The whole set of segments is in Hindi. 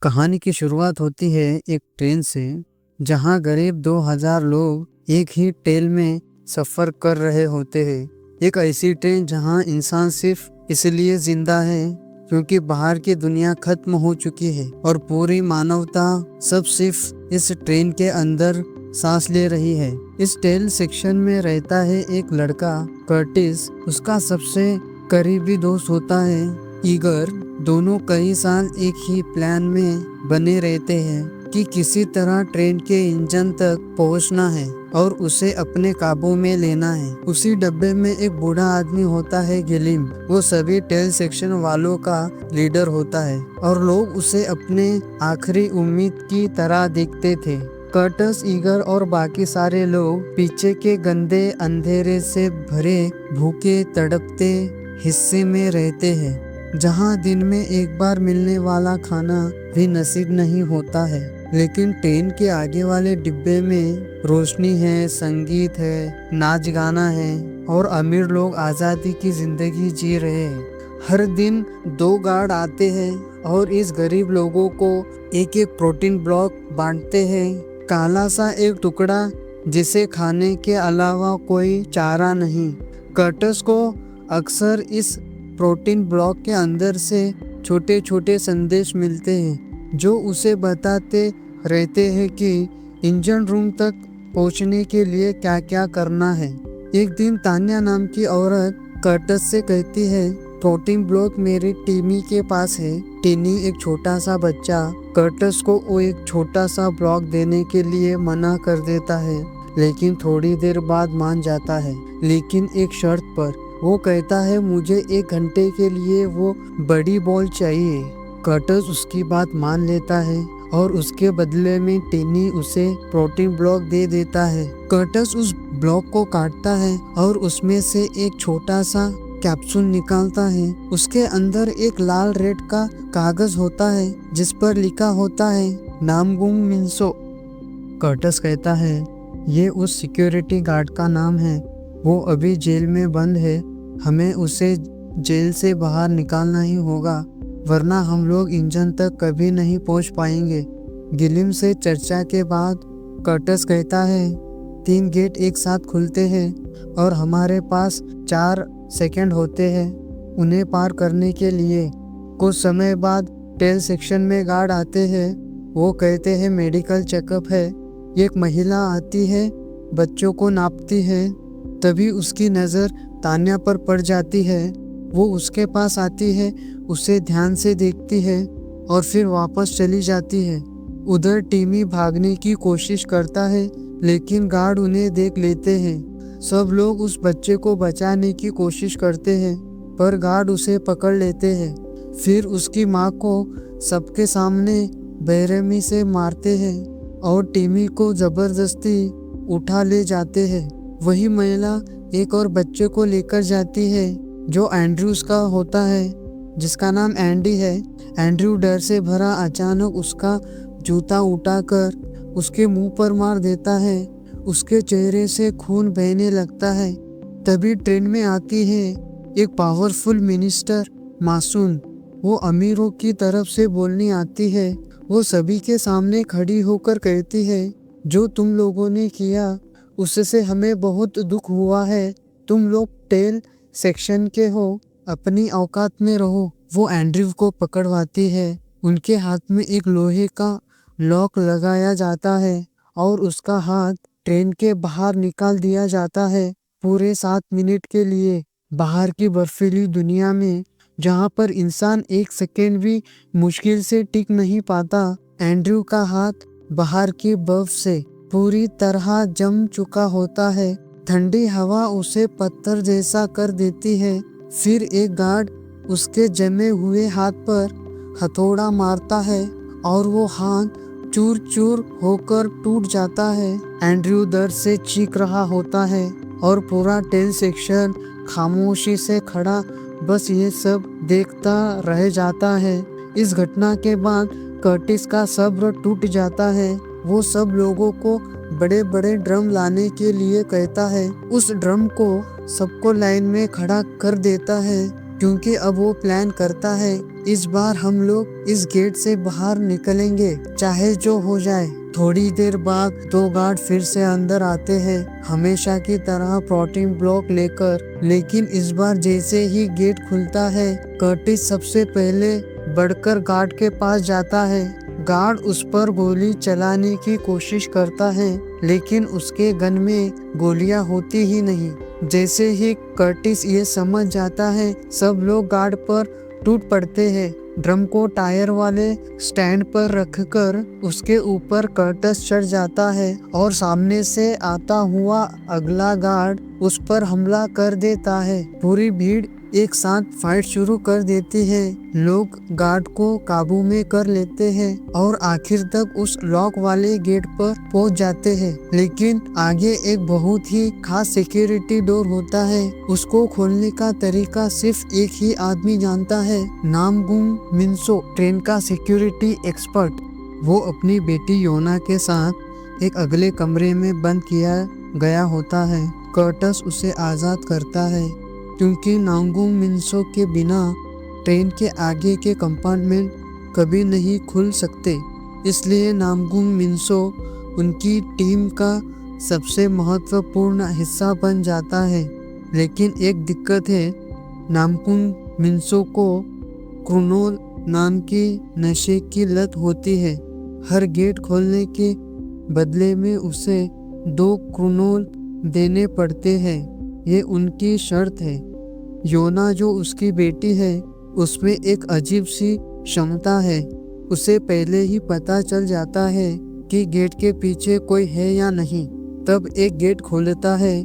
कहानी की शुरुआत होती है एक ट्रेन से, जहां करीब 2000 लोग एक ही ट्रेन में सफर कर रहे होते हैं। एक ऐसी ट्रेन जहां इंसान सिर्फ इसलिए जिंदा है क्योंकि बाहर की दुनिया खत्म हो चुकी है और पूरी मानवता सब सिर्फ इस ट्रेन के अंदर सांस ले रही है। इस ट्रेन सेक्शन में रहता है एक लड़का कर्टिस। उसका सबसे करीबी दोस्त होता है ईगर। दोनों कई साल एक ही प्लान में बने रहते हैं कि किसी तरह ट्रेन के इंजन तक पहुंचना है और उसे अपने काबू में लेना है। उसी डब्बे में एक बूढ़ा आदमी होता है गिलिम। वो सभी ट्रेन सेक्शन वालों का लीडर होता है और लोग उसे अपने आखिरी उम्मीद की तरह देखते थे। कर्टिस, ईगर और बाकी सारे लोग पीछे के गंदे अंधेरे से भरे भूखे तड़पते हिस्से में रहते हैं, जहां दिन में एक बार मिलने वाला खाना भी नसीब नहीं होता है। लेकिन ट्रेन के आगे वाले डिब्बे में रोशनी है, संगीत है, नाच गाना है और अमीर लोग आज़ादी की जिंदगी जी रहे हैं। हर दिन 2 गार्ड आते हैं और इस गरीब लोगों को एक एक प्रोटीन ब्लॉक बांटते हैं, काला सा एक टुकड़ा जिसे खाने के अलावा कोई चारा नहीं। कर्टिस को अक्सर इस प्रोटीन ब्लॉक के अंदर से छोटे छोटे संदेश मिलते हैं जो उसे बताते रहते हैं कि इंजन रूम तक पहुंचने के लिए क्या क्या करना है। एक दिन तान्या नाम की औरत कर्टिस से कहती है, प्रोटीन ब्लॉक मेरी टिनी के पास है। टिनी एक छोटा सा बच्चा कर्टिस को वो एक छोटा सा ब्लॉक देने के लिए मना कर देता है, लेकिन थोड़ी देर बाद मान जाता है, लेकिन एक शर्त पर। वो कहता है मुझे 1 घंटे के लिए वो बड़ी बॉल चाहिए। कर्टिस उसकी बात मान लेता है और उसके बदले में टिनी उसे प्रोटीन ब्लॉक दे देता है। कर्टिस उस ब्लॉक को काटता है और उसमें से एक छोटा सा कैप्सूल निकालता है। उसके अंदर एक लाल रेड का कागज होता है जिस पर लिखा होता है नामगुम मिन्सो। कर्टिस कहता है ये उस सिक्योरिटी गार्ड का नाम है, वो अभी जेल में बंद है। हमें उसे जेल से बाहर निकालना ही होगा, वरना हम लोग इंजन तक कभी नहीं पहुंच पाएंगे। गिलिम से चर्चा के बाद कर्टिस कहता है 3 गेट एक साथ खुलते हैं और हमारे पास 4 सेकंड होते हैं उन्हें पार करने के लिए। कुछ समय बाद टेल सेक्शन में गार्ड आते हैं। वो कहते हैं मेडिकल चेकअप है। एक महिला आती है, बच्चों को नापती है। तभी उसकी नज़र तान्या पर पड़ जाती है। वो उसके पास आती है, उसे ध्यान से देखती है और फिर वापस चली जाती है। उधर टिमी भागने की कोशिश करता है, लेकिन गार्ड उन्हें देख लेते हैं। सब लोग उस बच्चे को बचाने की कोशिश करते हैं, पर गार्ड उसे पकड़ लेते हैं। फिर उसकी माँ को सबके सामने बेरहमी से मारते हैं और टिमी को जबरदस्ती उठा ले जाते हैं। वही महिला एक और बच्चे को लेकर जाती है जो एंड्रूज का होता है, जिसका नाम एंडी है। एंड्रू डर से भरा अचानक उसका जूता उठाकर उसके मुंह पर मार देता है। उसके चेहरे से खून बहने लगता है। तभी ट्रेन में आती है एक पावरफुल मिनिस्टर मासून। वो अमीरों की तरफ से बोलने आती है। वो सभी के सामने खड़ी होकर कहती है जो तुम लोगों ने किया उससे हमें बहुत दुख हुआ है। तुम लोग टेल सेक्शन के हो, अपनी औकात में रहो। वो एंड्रयू को पकड़वाती है। उनके हाथ में एक लोहे का लॉक लगाया जाता है और उसका हाथ ट्रेन के बाहर निकाल दिया जाता है पूरे 7 मिनट के लिए। बाहर की बर्फीली दुनिया में जहाँ पर इंसान 1 सेकेंड भी मुश्किल से टिक नहीं पाता, एंड्रयू का हाथ बाहर की बर्फ से पूरी तरह जम चुका होता है। ठंडी हवा उसे पत्थर जैसा कर देती है। फिर एक गार्ड उसके जमे हुए हाथ पर हथौड़ा मारता है और वो हाथ चूर चूर होकर टूट जाता है। एंड्रयू दर्द से चीख रहा होता है और पूरा टेल सेक्शन खामोशी से खड़ा बस ये सब देखता रह जाता है। इस घटना के बाद कर्टिस का सब्र टूट जाता है। वो सब लोगों को बड़े बड़े ड्रम लाने के लिए कहता है। उस ड्रम को सबको लाइन में खड़ा कर देता है क्योंकि अब वो प्लान करता है इस बार हम लोग इस गेट से बाहर निकलेंगे चाहे जो हो जाए। थोड़ी देर बाद दो गार्ड फिर से अंदर आते हैं, हमेशा की तरह प्रोटीन ब्लॉक लेकर। लेकिन इस बार जैसे ही गेट खुलता है, कर्टिस सबसे पहले बढ़कर गार्ड के पास जाता है। गार्ड उस पर गोली चलाने की कोशिश करता है, लेकिन उसके गन में गोलियां होती ही नहीं। जैसे ही कर्टिस ये समझ जाता है, सब लोग गार्ड पर टूट पड़ते हैं। ड्रम को टायर वाले स्टैंड पर रखकर उसके ऊपर कर्टिस चढ़ जाता है और सामने से आता हुआ अगला गार्ड उस पर हमला कर देता है। पूरी भीड़ एक साथ फाइट शुरू कर देती है। लोग गार्ड को काबू में कर लेते हैं और आखिर तक उस लॉक वाले गेट पर पहुंच जाते हैं। लेकिन आगे एक बहुत ही खास सिक्योरिटी डोर होता है। उसको खोलने का तरीका सिर्फ एक ही आदमी जानता है, नामगुम मिन्सो, ट्रेन का सिक्योरिटी एक्सपर्ट। वो अपनी बेटी योना के साथ एक अगले कमरे में बंद किया गया होता है। कर्टिस उसे आजाद करता है क्योंकि नामगुम मिन्सो के बिना ट्रेन के आगे के कंपार्टमेंट कभी नहीं खुल सकते। इसलिए नामगुम मिन्सो उनकी टीम का सबसे महत्वपूर्ण हिस्सा बन जाता है। लेकिन एक दिक्कत है, नामगुम मिन्सो को क्रोनोल नाम की नशे की लत होती है। हर गेट खोलने के बदले में उसे 2 क्रोनोल देने पड़ते हैं, ये उनकी शर्त है। योना जो उसकी बेटी है, उसमें एक अजीब सी क्षमता है। उसे पहले ही पता चल जाता है कि गेट के पीछे कोई है या नहीं। तब एक गेट खोलता है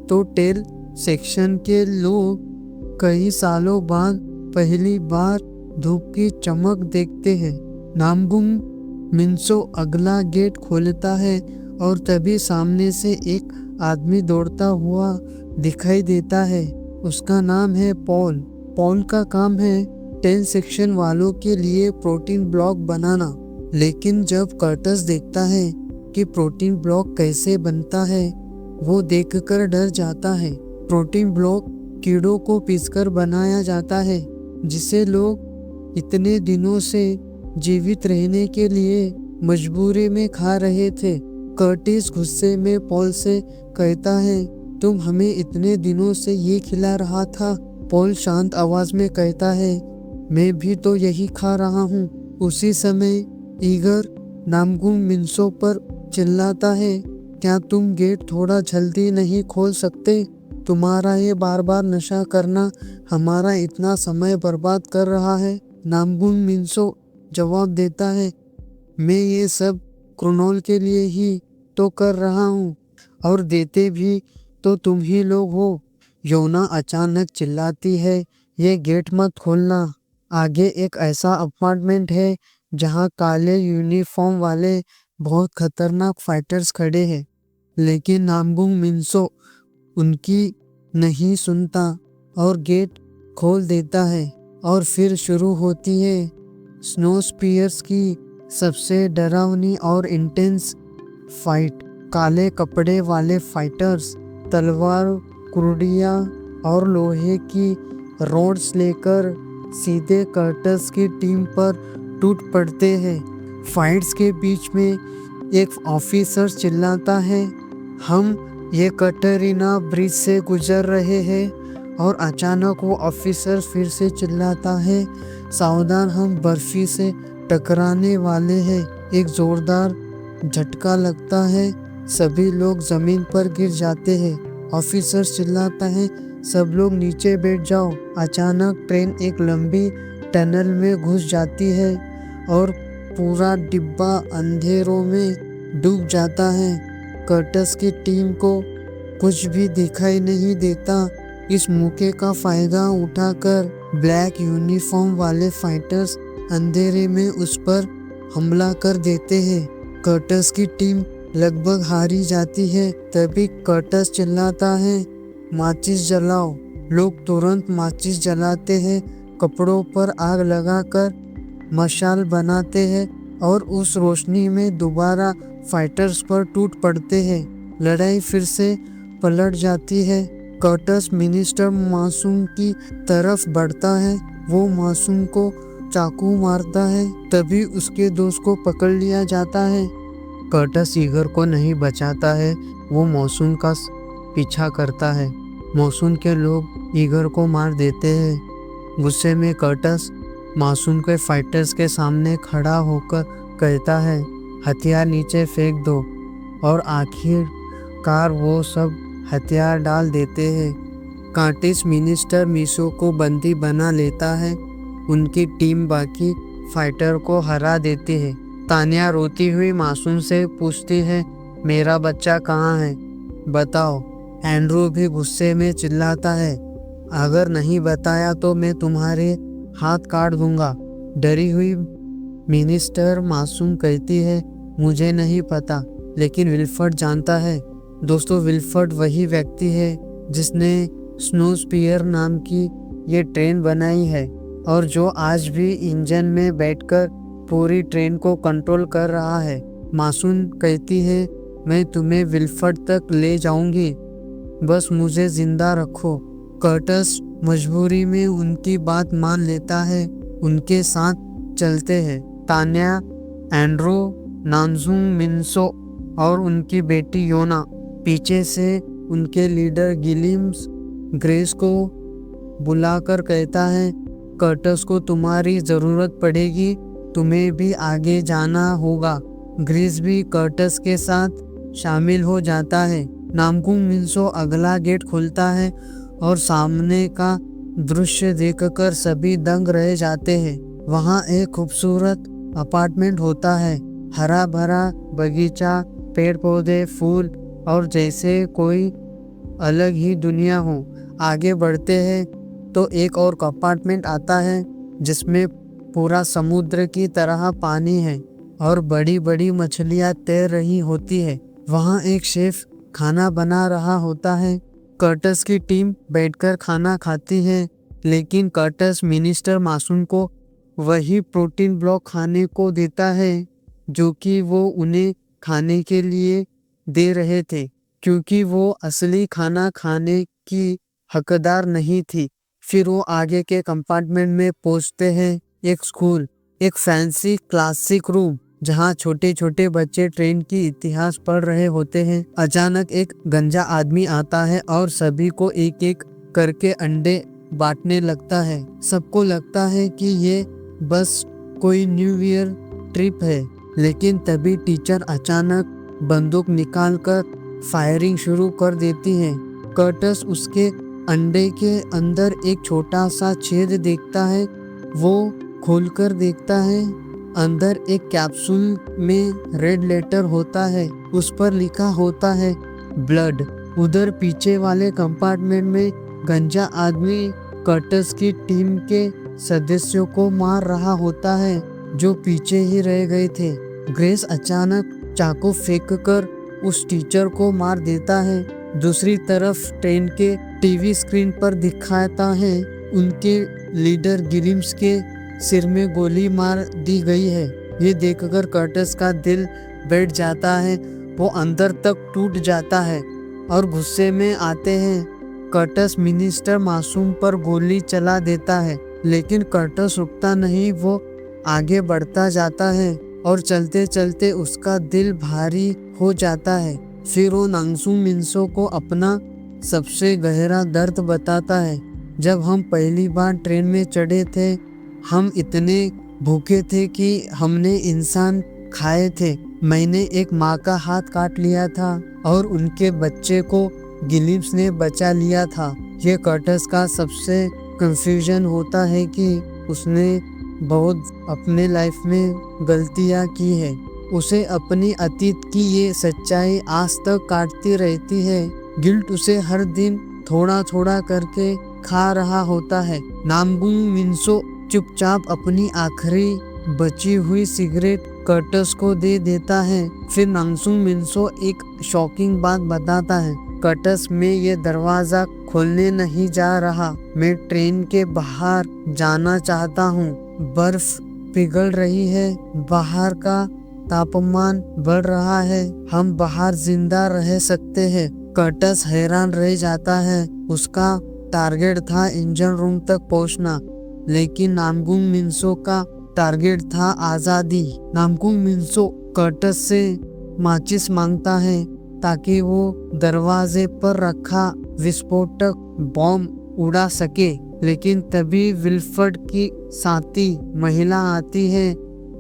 तो टेल सेक्शन के लोग कई सालों बाद पहली बार धूप की चमक देखते हैं। नामगुम मिन्सो अगला गेट खोलता है और तभी सामने से एक आदमी दौड़ता हुआ दिखाई देता है। उसका नाम है पॉल। पॉल का काम है 10 सेक्शन वालों के लिए प्रोटीन ब्लॉक बनाना। लेकिन जब कर्टिस देखता है कि प्रोटीन ब्लॉक कैसे बनता है, वो देखकर डर जाता है। प्रोटीन ब्लॉक कीड़ों को पीसकर बनाया जाता है, जिसे लोग इतने दिनों से जीवित रहने के लिए मजबूरी में खा रहे थे। कर्टिस गुस्से में पॉल से कहता है, तुम हमें इतने दिनों से ये खिला रहा था। पॉल शांत आवाज में कहता है, मैं भी तो यही खा रहा हूँ। उसी समय ईगर नामगुम मिन्सो पर चिल्लाता है, क्या तुम गेट थोड़ा जल्दी नहीं खोल सकते? तुम्हारा ये बार बार नशा करना हमारा इतना समय बर्बाद कर रहा है। नामगुम मिन्सो जवाब देता है, मैं ये सब क्रोनोल के लिए ही तो कर रहा हूँ, और देते भी तो तुम ही लोग हो। योना अचानक चिल्लाती है, ये गेट मत खोलना। आगे एक ऐसा अपार्टमेंट है जहाँ काले यूनिफॉर्म वाले बहुत खतरनाक फाइटर्स खड़े हैं। लेकिन नामगुम मिन्सो उनकी नहीं सुनता और गेट खोल देता है। और फिर शुरू होती है स्नो स्पीयर्स की सबसे डरावनी और इंटेंस फाइट। काले कपड़े वाले फाइटर्स तलवार, कुर्डिया और लोहे की रोड्स लेकर सीधे कर्टिस की टीम पर टूट पड़ते हैं। फाइट्स के बीच में एक ऑफिसर चिल्लाता है, हम ये कटरीना ब्रिज से गुजर रहे हैं। और अचानक वो ऑफिसर फिर से चिल्लाता है, सावधान, हम बर्फी से टकराने वाले हैं। एक जोरदार झटका लगता है, सभी लोग जमीन पर गिर जाते हैं। ऑफिसर चिल्लाता है, सब लोग नीचे बैठ जाओ। अचानक ट्रेन एक लंबी टनल में घुस जाती है और पूरा डिब्बा अंधेरों में डूब जाता है। कर्टिस की टीम को कुछ भी दिखाई नहीं देता। इस मौके का फायदा उठाकर ब्लैक यूनिफॉर्म वाले फाइटर्स अंधेरे में उस पर हमला कर देते हैं। कर्टिस की टीम लगभग हारी जाती है। तभी कर्टिस चिल्लाता है, माचिस जलाओ। लोग तुरंत माचिस जलाते हैं, कपड़ों पर आग लगाकर मशाल बनाते हैं और उस रोशनी में दोबारा फाइटर्स पर टूट पड़ते हैं। लड़ाई फिर से पलट जाती है। कर्टस मिनिस्टर मासूम की तरफ बढ़ता है। वो मासूम को चाकू मारता है, तभी उसके दोस्त को पकड़ लिया जाता है। कर्टस ईगर को नहीं बचाता है, वो मासूम का पीछा करता है। मासूम के लोग ईगर को मार देते हैं। गुस्से में कर्टस मासूम के फाइटर्स के सामने खड़ा होकर कहता है, हथियार नीचे फेंक दो, और आखिरकार वो सब हथियार डाल देते हैं। कर्टिस मिनिस्टर मिसो को बंदी बना लेता है। उनकी टीम बाकी फाइटर को हरा देती है। तान्या रोती हुई मासूम से पूछती है, मेरा बच्चा कहाँ है, बताओ। एंड्रू भी गुस्से में चिल्लाता है, अगर नहीं बताया तो मैं तुम्हारे हाथ काट दूंगा। डरी हुई मिनिस्टर मासूम कहती है, मुझे नहीं पता, लेकिन विल्फर्ड जानता है। दोस्तों, विल्फर्ड वही व्यक्ति है जिसने स्नोस्पियर नाम की ये ट्रेन बनाई है और जो आज भी इंजन में बैठकर पूरी ट्रेन को कंट्रोल कर रहा है। मासूम कहती है, मैं तुम्हें विल्फर्ड तक ले जाऊंगी, बस मुझे जिंदा रखो। कर्टस मजबूरी में उनकी बात मान लेता है, उनके साथ चलते हैं। तान्या, एंड्रू, नानजुंग मिन्सो और उनकी बेटी योना पीछे से उनके लीडर गिलिम्स ग्रेस को बुलाकर कहता है, कर्टस को तुम्हारी ज़रूरत पड़ेगी, तुम्हें भी आगे जाना होगा। ग्रेस भी कर्टस के साथ शामिल हो जाता है। नामकुंग मिन्सो अगला गेट खोलता है और सामने का दृश्य देखकर सभी दंग रह जाते हैं। वहाँ एक खूबसूरत अपार्टमेंट होता है, हरा भरा बगीचा, पेड़ पौधे, फूल और जैसे कोई अलग ही दुनिया हो। आगे बढ़ते हैं तो एक और अपार्टमेंट आता है जिसमें पूरा समुद्र की तरह पानी है और बड़ी बड़ी मछलियाँ तैर रही होती है। वहाँ एक शेफ खाना बना रहा होता है। कर्टस की टीम बैठकर खाना खाती है, लेकिन कर्टस मिनिस्टर मासूम को वही प्रोटीन ब्लॉक खाने को देता है जो कि वो उन्हें खाने के लिए दे रहे थे, क्योंकि वो असली खाना खाने की हकदार नहीं थी। फिर वो आगे के कंपार्टमेंट में पहुंचते हैं। एक स्कूल, एक फैंसी क्लासिक रूम जहाँ छोटे छोटे बच्चे ट्रेन की इतिहास पढ़ रहे होते हैं। अचानक एक गंजा आदमी आता है और सभी को एक एक करके अंडे बांटने लगता है। सबको लगता है कि ये बस कोई न्यू ईयर ट्रिप है, लेकिन तभी टीचर अचानक बंदूक निकालकर फायरिंग शुरू कर देती है। कर्टस उसके अंडे के अंदर एक छोटा सा छेद देखता है। वो खोलकर देखता है, अंदर एक कैप्सूल में रेड लेटर होता है, उस पर लिखा होता है ब्लड। उधर पीछे वाले कंपार्टमेंट में गंजा आदमी कर्टस की टीम के सदस्यों को मार रहा होता है जो पीछे ही रह गए थे। ग्रेस अचानक चाकू फेंककर उस टीचर को मार देता है। दूसरी तरफ ट्रेन के टीवी स्क्रीन पर दिखाता है उनके लीडर गिलिम्स के सिर में गोली मार दी गई है। ये देखकर कर्टस का दिल बैठ जाता है, वो अंदर तक टूट जाता है और गुस्से में आते हैं। कर्टस मिनिस्टर मासूम पर गोली चला देता है, लेकिन कर्टस रुकता नहीं, वो आगे बढ़ता जाता है और चलते चलते उसका दिल भारी हो जाता है। फिर वो नांगसुंग मिन्सो को अपना सबसे गहरा दर्द बताता है, जब हम पहली बार ट्रेन में चढ़े थे, हम इतने भूखे थे कि हमने इंसान खाए थे। मैंने एक माँ का हाथ काट लिया था और उनके बच्चे को गिलिम्स ने बचा लिया था। ये कर्टस का सबसे कंफ्यूजन होता है कि उसने बहुत अपने लाइफ में गलतियाँ की है। उसे अपनी अतीत की ये सच्चाई आज तक काटती रहती है। गिल्ट उसे हर दिन थोड़ा थोड़ा करके खा रहा होता है। नामकुंग मिन्सो चुपचाप अपनी आखिरी बची हुई सिगरेट कर्टस को दे देता है। फिर नांगसुंग मिन्सो एक शॉकिंग बात बताता है, कर्टस में ये दरवाजा खोलने नहीं जा रहा, मैं ट्रेन के बाहर जाना चाहता हूँ। बर्फ पिघल रही है, बाहर का तापमान बढ़ रहा है, हम बाहर जिंदा रह सकते हैं। कर्टस हैरान रह जाता है उसका टारगेट था इंजन रूम तक पहुंचना, लेकिन नामकुम मिन्सो का टारगेट था आज़ादी। नामकुम मिन्सो कर्टस से माचिस मांगता है ताकि वो दरवाजे पर रखा विस्फोटक बॉम्ब उड़ा सके, लेकिन तभी विल्फर्ड की साथी महिला आती है,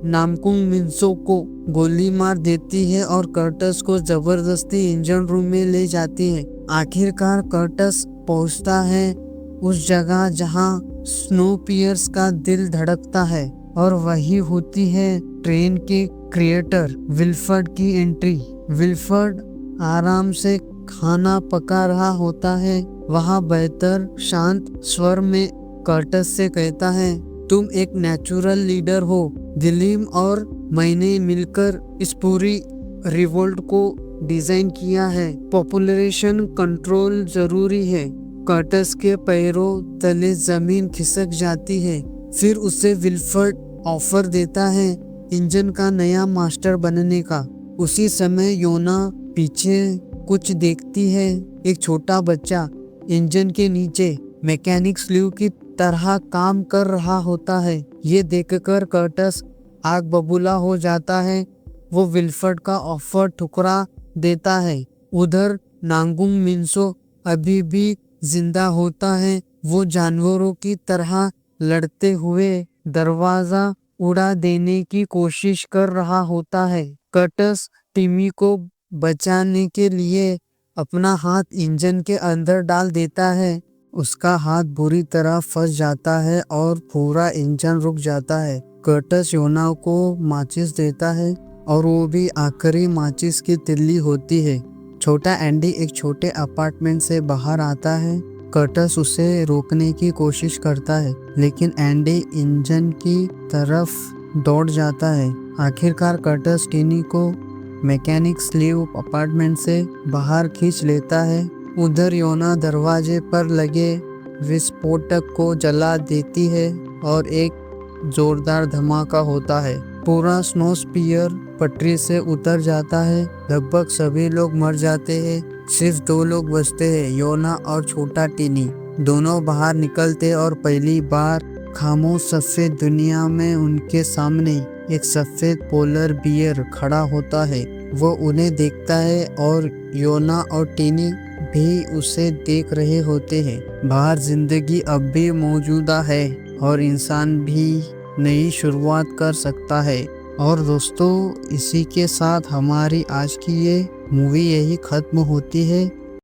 नामकुम मिन्सो को गोली मार देती है और कर्टस को जबरदस्ती इंजन रूम में ले जाती है। आखिरकार कर्टस पहुंचता है उस जगह जहां स्नोपियर्स का दिल धड़कता है, और वही होती है ट्रेन के क्रिएटर विल्फर्ड की एंट्री। विल्फर्ड आराम से खाना पका रहा होता है। वह बेहतर शांत स्वर में कर्टस से कहता है, तुम एक नेचुरल लीडर हो। दिलीम और मैंने मिलकर इस पूरी रिवोल्ट को डिजाइन किया है। पॉपुलेशन कंट्रोल जरूरी है। कर्टस के पैरों तले जमीन खिसक जाती है। फिर उसे विल्फर्ड ऑफर देता है इंजन का नया मास्टर बनने का। उसी समय योना पीछे कुछ देखती है। एक छोटा बच्चा इंजन के नीचे मैकेनिक स्लीव की तरह काम कर रहा होता है। ये देखकर कर्टस आग बबूला हो जाता है। वो विल्फर्ड का ऑफर ठुकरा देता है। उधर नांगुम मिन्सो अभी भी जिंदा होता है। वो जानवरों की तरह लड़ते हुए दरवाजा उड़ा देने की कोशिश कर रहा होता है। कर्टस टिमी को बचाने के लिए अपना हाथ इंजन के अंदर डाल देता है। उसका हाथ बुरी तरह फंस जाता है और पूरा इंजन रुक जाता है। कर्टस योना को माचिस देता है और वो भी आखिरी माचिस की तिल्ली होती है। छोटा एंडी एक छोटे अपार्टमेंट से बाहर आता है। कर्टस उसे रोकने की कोशिश करता है, लेकिन एंडी इंजन की तरफ दौड़ जाता है। आखिरकार कर्टस टिनी को मैकेनिक स्लीव अपार्टमेंट से बाहर खींच लेता है। उधर योना दरवाजे पर लगे विस्फोटक को जला देती है और एक जोरदार धमाका होता है। पूरा स्नोस्पियर पटरी से उतर जाता है। लगभग सभी लोग मर जाते हैं। सिर्फ 2 लोग बचते हैं, योना और छोटा टिनी। दोनों बाहर निकलते और पहली बार खामोश सफेद दुनिया में उनके सामने एक सफेद पोलर बियर खड़ा होता है। वो उन्हें देखता है और योना और टिनी भी उसे देख रहे होते हैं। बाहर जिंदगी अब भी मौजूदा है और इंसान भी नई शुरुआत कर सकता है। और दोस्तों, इसी के साथ हमारी आज की ये मूवी यही खत्म होती है।